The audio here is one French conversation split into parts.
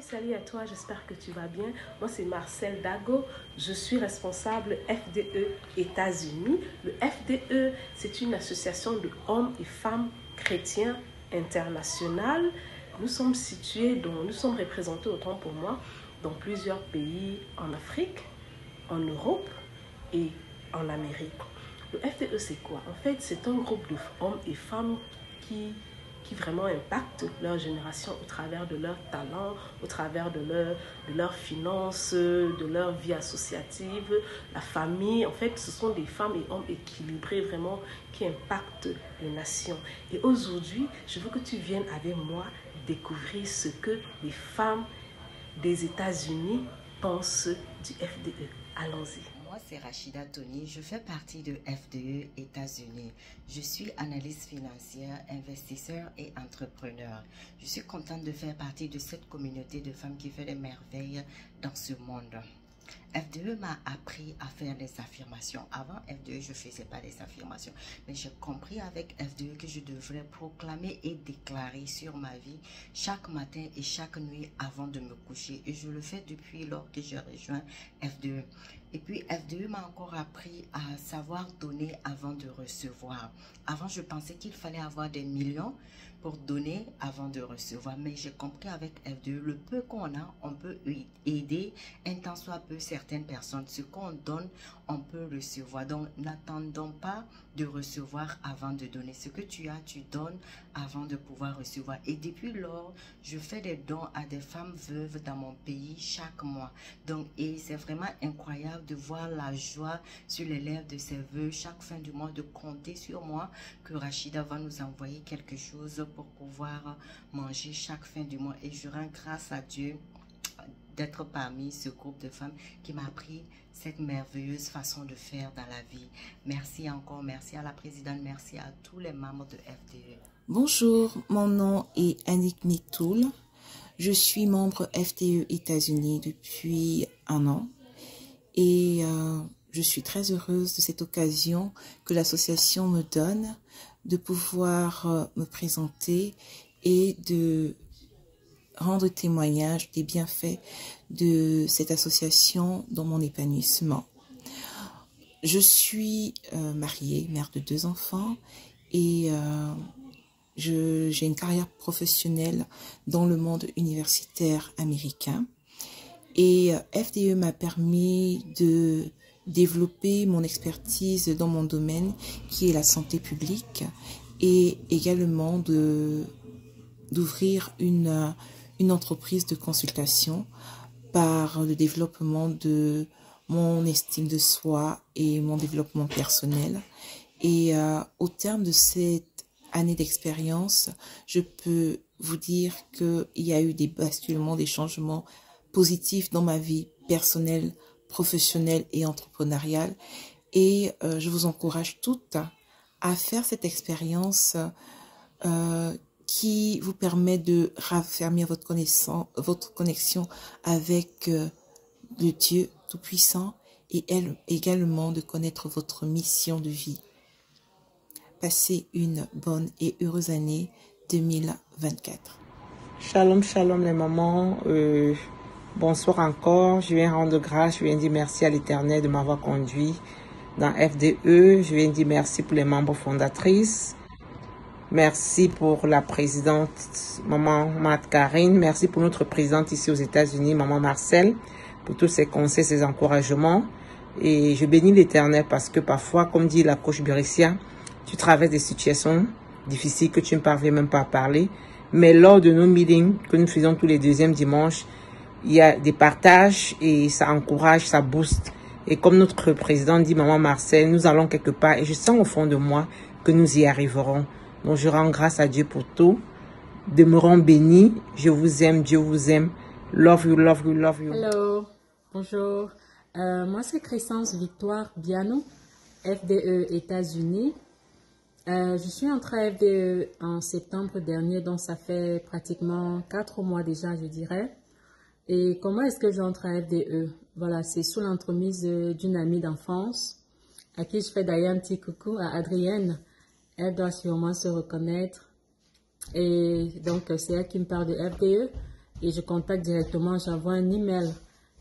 Salut à toi, j'espère que tu vas bien. Moi, c'est Marcel Dago. Je suis responsable FDE États-Unis. Le FDE, c'est une association de hommes et femmes chrétiens internationale. Nous sommes nous sommes représentés, autant pour moi, dans plusieurs pays en Afrique, en Europe et en Amérique. Le FDE, c'est quoi? En fait, c'est un groupe d'hommes et femmes qui qui vraiment impactent leur génération au travers de leurs talents, au travers de leurs finances, de leur vie associative, la famille. En fait, ce sont des femmes et hommes équilibrés vraiment qui impactent les nations. Et aujourd'hui, je veux que tu viennes avec moi découvrir ce que les femmes des États-Unis pensent du FDE. Allons-y. Moi, c'est Rachida Tony. Je fais partie de FDE États-Unis. Je suis analyste financière, investisseur et entrepreneur. Je suis contente de faire partie de cette communauté de femmes qui fait des merveilles dans ce monde. FDE m'a appris à faire des affirmations. Avant FDE, je ne faisais pas des affirmations. Mais j'ai compris avec FDE que je devrais proclamer et déclarer sur ma vie chaque matin et chaque nuit avant de me coucher. Et je le fais depuis lors que j'ai rejoint FDE. Et puis FDE m'a encore appris à savoir donner avant de recevoir. Avant, je pensais qu'il fallait avoir des millions pour donner avant de recevoir. Mais j'ai compris avec FDE, le peu qu'on a, on peut aider un tant soit peu certaines personnes. Ce qu'on donne, on peut recevoir. Donc, n'attendons pas de recevoir avant de donner. Ce que tu as, tu donnes avant de pouvoir recevoir. Et depuis lors, je fais des dons à des femmes veuves dans mon pays chaque mois. Donc, et c'est vraiment incroyable de voir la joie sur les lèvres de ces veuves chaque fin du mois, de compter sur moi que Rachida va nous envoyer quelque chose pour pouvoir manger chaque fin du mois. Et je rends grâce à Dieu d'être parmi ce groupe de femmes qui m'a appris cette merveilleuse façon de faire dans la vie. Merci encore, merci à la présidente, merci à tous les membres de FDE. Bonjour, mon nom est Annick Mitoul. Je suis membre FDE États-Unis depuis 1 an et je suis très heureuse de cette occasion que l'association me donne de pouvoir me présenter et de rendre témoignage des bienfaits de cette association dans mon épanouissement. Je suis mariée, mère de 2 enfants et j'ai une carrière professionnelle dans le monde universitaire américain. Et FDE m'a permis de développer mon expertise dans mon domaine qui est la santé publique et également d'ouvrir une entreprise de consultation par le développement de mon estime de soi et mon développement personnel. Et au terme de cette année d'expérience, je peux vous dire qu'il y a eu des basculements, des changements positifs dans ma vie personnelle, professionnelle et entrepreneuriale. Et je vous encourage toutes à faire cette expérience qui vous permet de raffermir votre connexion avec le Dieu Tout-Puissant et également de connaître votre mission de vie. Passez une bonne et heureuse année 2024. Shalom, shalom les mamans. Bonsoir encore. Je viens rendre grâce, je viens dire merci à l'Éternel de m'avoir conduit dans FDE. Je viens dire merci pour les membres fondatrices. Merci pour la présidente, maman Matt Karine. Merci pour notre présidente ici aux États-Unis, maman Marcel, pour tous ses conseils, ses encouragements. Et je bénis l'Éternel parce que parfois, comme dit la coach Bérissia, tu traverses des situations difficiles que tu ne parviens même pas à parler. Mais lors de nos meetings que nous faisons tous les 2e dimanches, il y a des partages et ça encourage, ça booste. Et comme notre président dit, maman Marcel, nous allons quelque part et je sens au fond de moi que nous y arriverons. Donc je rends grâce à Dieu pour tout. Demeurons bénis. Je vous aime, Dieu vous aime. Love you, love you, love you. Hello, bonjour. Moi c'est Crescence Victoire Biano, FDE États-Unis. Je suis entrée à FDE en septembre dernier, donc ça fait pratiquement 4 mois déjà, je dirais. Et comment est-ce que j'entre à FDE? Voilà, c'est sous l'entremise d'une amie d'enfance, à qui je fais d'ailleurs un petit coucou, à Adrienne. Elle doit sûrement se reconnaître. Et donc, c'est elle qui me parle de FDE. et je contacte directement, j'envoie un email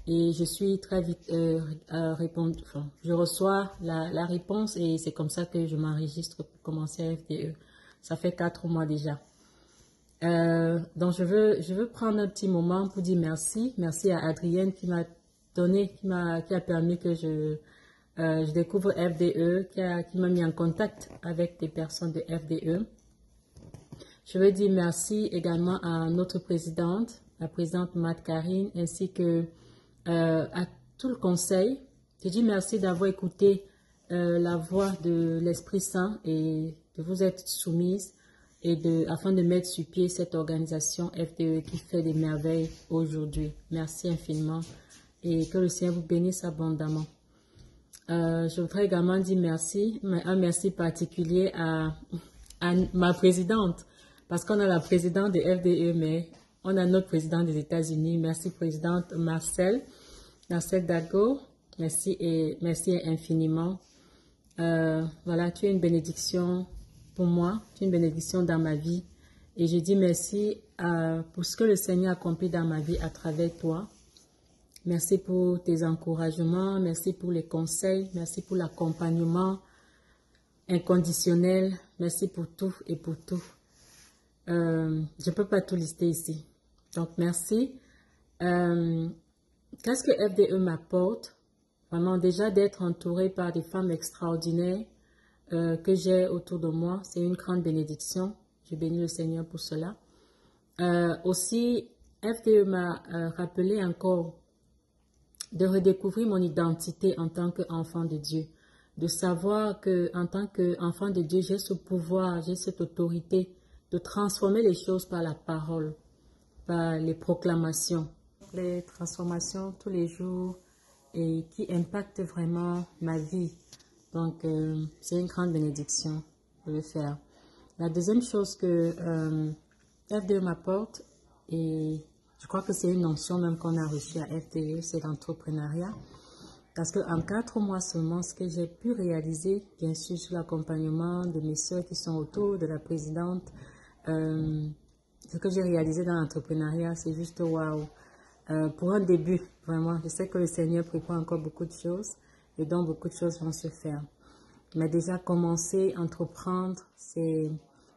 et je suis très vite je reçois la réponse et c'est comme ça que je m'enregistre pour commencer à FDE. Ça fait 4 mois déjà. Donc je veux prendre un petit moment pour dire merci. Merci à Adrienne qui m'a donné, qui a permis que je découvre FDE, qui m'a mis en contact avec des personnes de FDE. Je veux dire merci également à notre présidente, la présidente Matt Karine, ainsi que à tout le conseil. Je dis merci d'avoir écouté la voix de l'Esprit Saint et de vous être soumise afin de mettre sur pied cette organisation FDE qui fait des merveilles aujourd'hui. Merci infiniment et que le Seigneur vous bénisse abondamment. Je voudrais également dire merci, un merci particulier à ma présidente, parce qu'on a la présidente de FDE, mais on a notre président des États-Unis. Merci présidente Marcel Dago, merci infiniment. Voilà, tu es une bénédiction pour moi, tu es une bénédiction dans ma vie. Et je dis merci pour ce que le Seigneur a accompli dans ma vie à travers toi. Merci pour tes encouragements, merci pour les conseils, merci pour l'accompagnement inconditionnel, merci pour tout et pour tout. Je ne peux pas tout lister ici. Donc, merci. Qu'est-ce que FDE m'apporte? Vraiment, déjà d'être entourée par des femmes extraordinaires que j'ai autour de moi, c'est une grande bénédiction. Je bénis le Seigneur pour cela. Aussi, FDE m'a rappelé encore de redécouvrir mon identité en tant qu'enfant de Dieu. De savoir qu'en tant qu'enfant de Dieu, j'ai ce pouvoir, j'ai cette autorité de transformer les choses par la parole, par les proclamations. Les transformations tous les jours et qui impactent vraiment ma vie. Donc, c'est une grande bénédiction de le faire. La deuxième chose que FDE m'apporte, et je crois que c'est une notion même qu'on a reçue à FDE, c'est l'entrepreneuriat. Parce qu'en 4 mois seulement, ce que j'ai pu réaliser, bien sûr, sur l'accompagnement de mes soeurs qui sont autour de la présidente, ce que j'ai réalisé dans l'entrepreneuriat, c'est juste waouh. Pour un début, vraiment, je sais que le Seigneur prépare encore beaucoup de choses et donc beaucoup de choses vont se faire. Mais déjà, commencer, entreprendre, c'est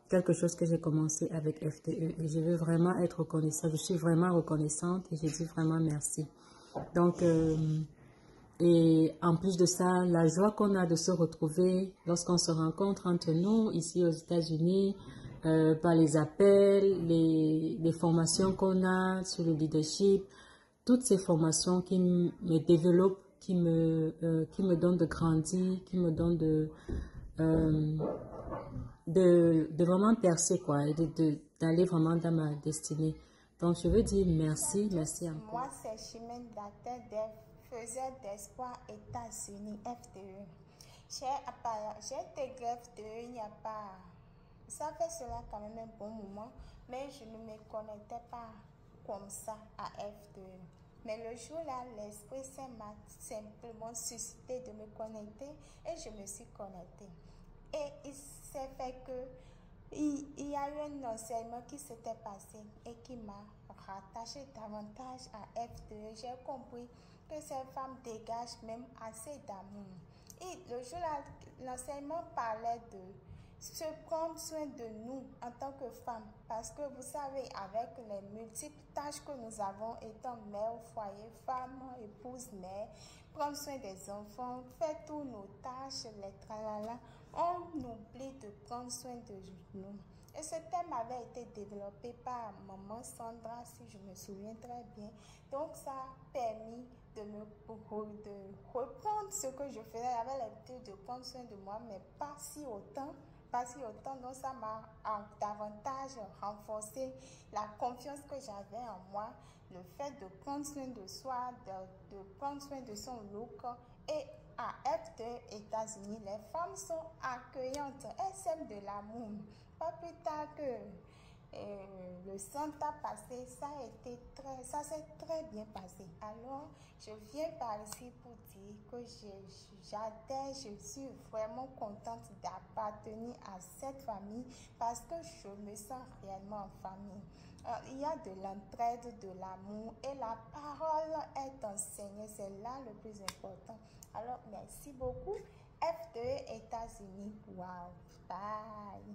quelque chose que j'ai commencé avec FDE et je veux vraiment être reconnaissante. Je suis vraiment reconnaissante et je dis vraiment merci. Donc, et en plus de ça, la joie qu'on a de se retrouver lorsqu'on se rencontre entre nous ici aux États-Unis, par les appels, les formations qu'on a sur le leadership, toutes ces formations qui me développent, qui me donnent de grandir, qui me donnent de vraiment percer, quoi, et d'aller vraiment dans ma destinée. Donc, je veux dire merci encore. Moi, c'est Chimène Datin, faiseur d'espoir États-Unis, FDE. J'ai intégré FDE il n'y a pas... Ça fait cela quand même un bon moment, mais je ne me connectais pas comme ça à FDE. Mais le jour-là, l'Esprit Saint m'a simplement suscité de me connecter et je me suis connectée. Et il s'est fait que il y a eu un enseignement qui s'était passé et qui m'a rattaché davantage à FDE. J'ai compris que ces femmes dégagent même assez d'amour. Et le jour-là, l'enseignement parlait de se prendre soin de nous en tant que femmes. Parce que vous savez, avec les multiples tâches que nous avons étant mère au foyer, femme, épouse, mère, prendre soin des enfants, faire tous nos tâches, les tralala, on oublie de prendre soin de nous. Et ce thème avait été développé par maman Sandra, si je me souviens très bien. Donc ça a permis de reprendre ce que je faisais. J'avais l'habitude de prendre soin de moi, mais pas si autant. Donc ça m'a davantage renforcé la confiance que j'avais en moi, le fait de prendre soin de soi, de prendre soin de son look. Et à FDE États-Unis, les femmes sont accueillantes, elles s'aiment de l'amour. Pas plus tard que le Santa passé, ça s'est très bien passé. Alors, je viens par ici pour dire que j'adhère, je suis vraiment contente d'appartenir à cette famille parce que je me sens réellement en famille. Il y a de l'entraide, de l'amour et la parole est enseignée, c'est là le plus important. Alors, merci beaucoup. F2 États-Unis. Wow. Bye.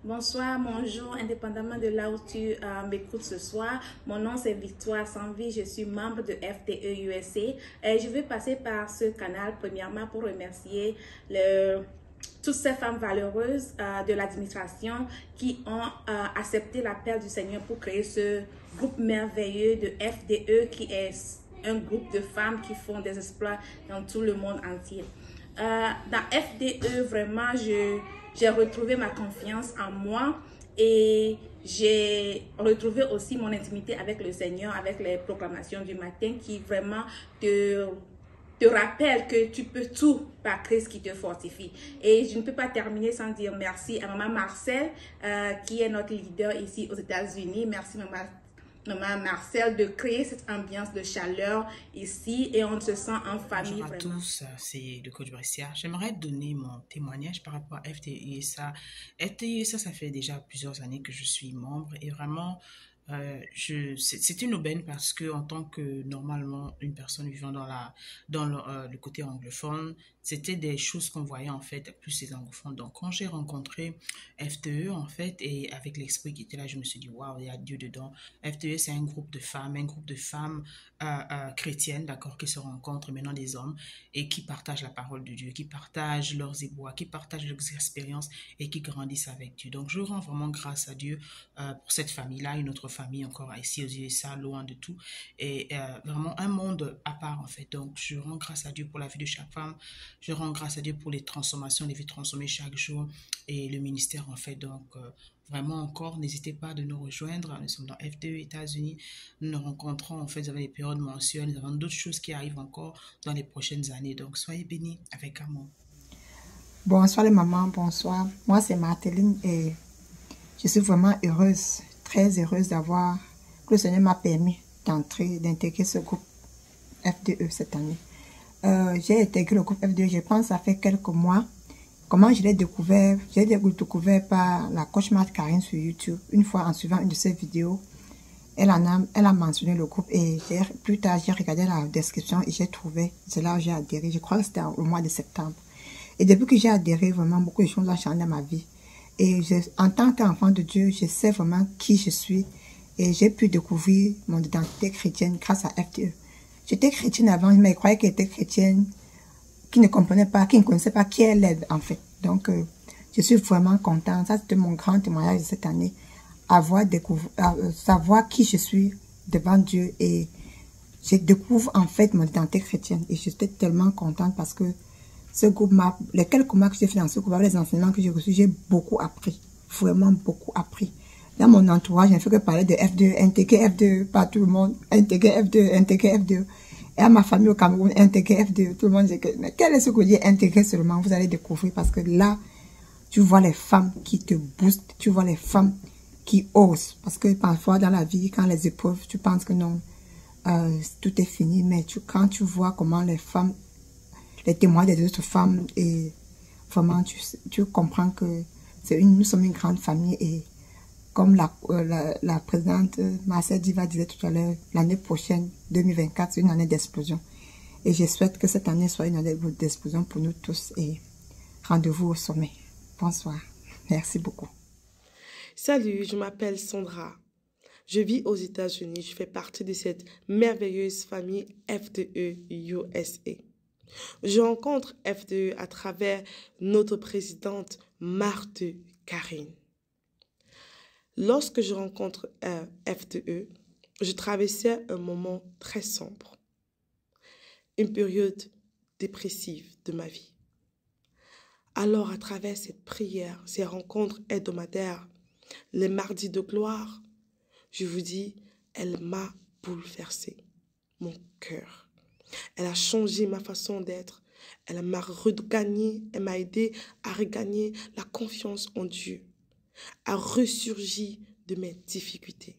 Bonsoir, bonjour, indépendamment de là où tu m'écoutes ce soir. Mon nom c'est Victoire Sanvi, je suis membre de FDE USA. Je vais passer par ce canal premièrement pour remercier toutes ces femmes valeureuses de l'administration qui ont accepté l'appel du Seigneur pour créer ce groupe merveilleux de FDE qui est un groupe de femmes qui font des exploits dans tout le monde entier. Dans FDE, vraiment, j'ai retrouvé ma confiance en moi et j'ai retrouvé aussi mon intimité avec le Seigneur, avec les proclamations du matin qui vraiment te rappellent que tu peux tout par Christ qui te fortifie. Et je ne peux pas terminer sans dire merci à Maman Marcel qui est notre leader ici aux États-Unis. Merci Maman Marcel de créer cette ambiance de chaleur ici et on se sent en famille. Bonjour à tous, c'est le coach Brescia. J'aimerais donner mon témoignage par rapport à FDUSA. FDUSA, ça fait déjà plusieurs années que je suis membre et vraiment c'est une aubaine parce que en tant que normalement une personne vivant dans le côté anglophone, c'était des choses qu'on voyait en fait plus les anglophones. Donc quand j'ai rencontré FTE en fait et avec l'esprit qui était là, je me suis dit waouh, il y a Dieu dedans. FTE c'est un groupe de femmes chrétiennes, d'accord, qui se rencontrent maintenant des hommes et qui partagent la parole de Dieu, qui partagent leurs ébouas, qui partagent leurs expériences et qui grandissent avec Dieu. Donc je rends vraiment grâce à Dieu pour cette famille-là, une autre famille encore ici aux USA, loin de tout, et vraiment un monde à part en fait. Donc je rends grâce à Dieu pour la vie de chaque femme, je rends grâce à Dieu pour les transformations, les vies transformées chaque jour et le ministère en fait. Donc vraiment encore, n'hésitez pas de nous rejoindre, nous sommes dans FDE États-Unis, nous nous rencontrons en fait, nous avons des périodes mensuelles, nous avons d'autres choses qui arrivent encore dans les prochaines années, donc soyez bénis avec amour. Bonsoir les mamans, bonsoir, moi c'est Marteline et je suis vraiment heureuse, très heureuse d'avoir, que le Seigneur m'a permis d'intégrer ce groupe FDE cette année. J'ai intégré le groupe FDE, je pense, ça fait quelques mois. Comment je l'ai découvert? J'ai découvert par la coach Marthe Karine sur YouTube. Une fois, en suivant une de ses vidéos, elle a mentionné le groupe et plus tard, j'ai regardé la description et j'ai trouvé, c'est là où j'ai adhéré. Je crois que c'était au mois de septembre. Et depuis que j'ai adhéré, vraiment, beaucoup de choses ont changé dans ma vie. Et en tant qu'enfant de Dieu, je sais vraiment qui je suis. Et j'ai pu découvrir mon identité chrétienne grâce à FDE. J'étais chrétienne avant, mais je croyais qu'elle était chrétienne, qui ne comprenait pas, qui ne connaissait pas qui elle est en fait. Donc, je suis vraiment contente. Ça, c'était mon grand témoignage de cette année. Savoir qui je suis devant Dieu. Et je découvre en fait mon identité chrétienne. Et j'étais tellement contente parce que ce groupe les quelques mois que j'ai fait dans ce groupe, avec les enseignements que j'ai reçus, j'ai beaucoup appris. Vraiment beaucoup appris. Dans mon entourage, je ne fais que parler de FDE, intégrer FDE, pas tout le monde, intégrer FDE, intégrer FDE. Et à ma famille au Cameroun, intégrer FDE, tout le monde dit que, mais quel est ce que vous dites, intégrer seulement, vous allez découvrir, parce que là, tu vois les femmes qui te boostent, tu vois les femmes qui osent, parce que parfois dans la vie, quand les épreuves, tu penses que non, tout est fini, mais quand tu vois comment les femmes, les témoins des autres femmes, et vraiment, tu comprends que nous sommes une grande famille, et comme la présidente Marcel Diva disait tout à l'heure, l'année prochaine, 2024, c'est une année d'explosion. Et je souhaite que cette année soit une année d'explosion pour nous tous. Et rendez-vous au sommet. Bonsoir. Merci beaucoup. Salut, je m'appelle Sandra. Je vis aux États-Unis. Je fais partie de cette merveilleuse famille FDE USA. Je rencontre FDE à travers notre présidente Marthe Karine. Lorsque je rencontre FDE, je traversais un moment très sombre, une période dépressive de ma vie. Alors, à travers cette prière, ces rencontres hebdomadaires, les mardis de gloire, je vous dis, elle m'a bouleversé mon cœur. Elle a changé ma façon d'être. Elle m'a regagné, elle m'a aidé à regagner la confiance en Dieu. a ressurgi de mes difficultés.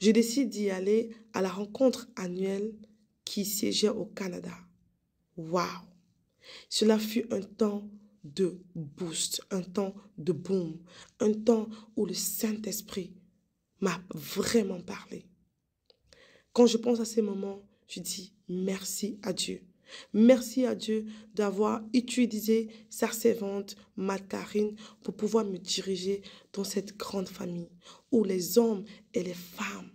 Je décide d'y aller à la rencontre annuelle qui siégeait au Canada. Waouh! Cela fut un temps de boost, un temps de boom, un temps où le Saint-Esprit m'a vraiment parlé. Quand je pense à ces moments, je dis merci à Dieu. Merci à Dieu d'avoir utilisé sa servante Marie-Karine pour pouvoir me diriger dans cette grande famille où les hommes et les femmes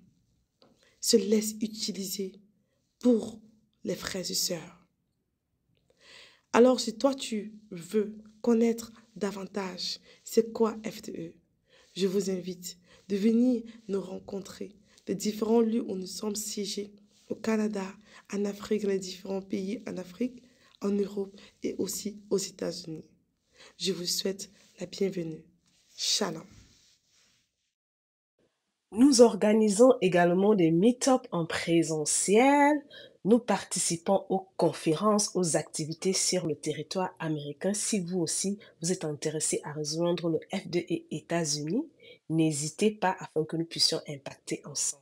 se laissent utiliser pour les frères et sœurs. Alors, si toi, tu veux connaître davantage c'est quoi FDE, je vous invite de venir nous rencontrer des différents lieux où nous sommes siégés, au Canada, en Afrique, les différents pays en Afrique, en Europe et aussi aux États-Unis. Je vous souhaite la bienvenue. Shalom. Nous organisons également des meet-ups en présentiel. Nous participons aux conférences, aux activités sur le territoire américain. Si vous aussi, vous êtes intéressé à rejoindre le FDE États-Unis, n'hésitez pas afin que nous puissions impacter ensemble.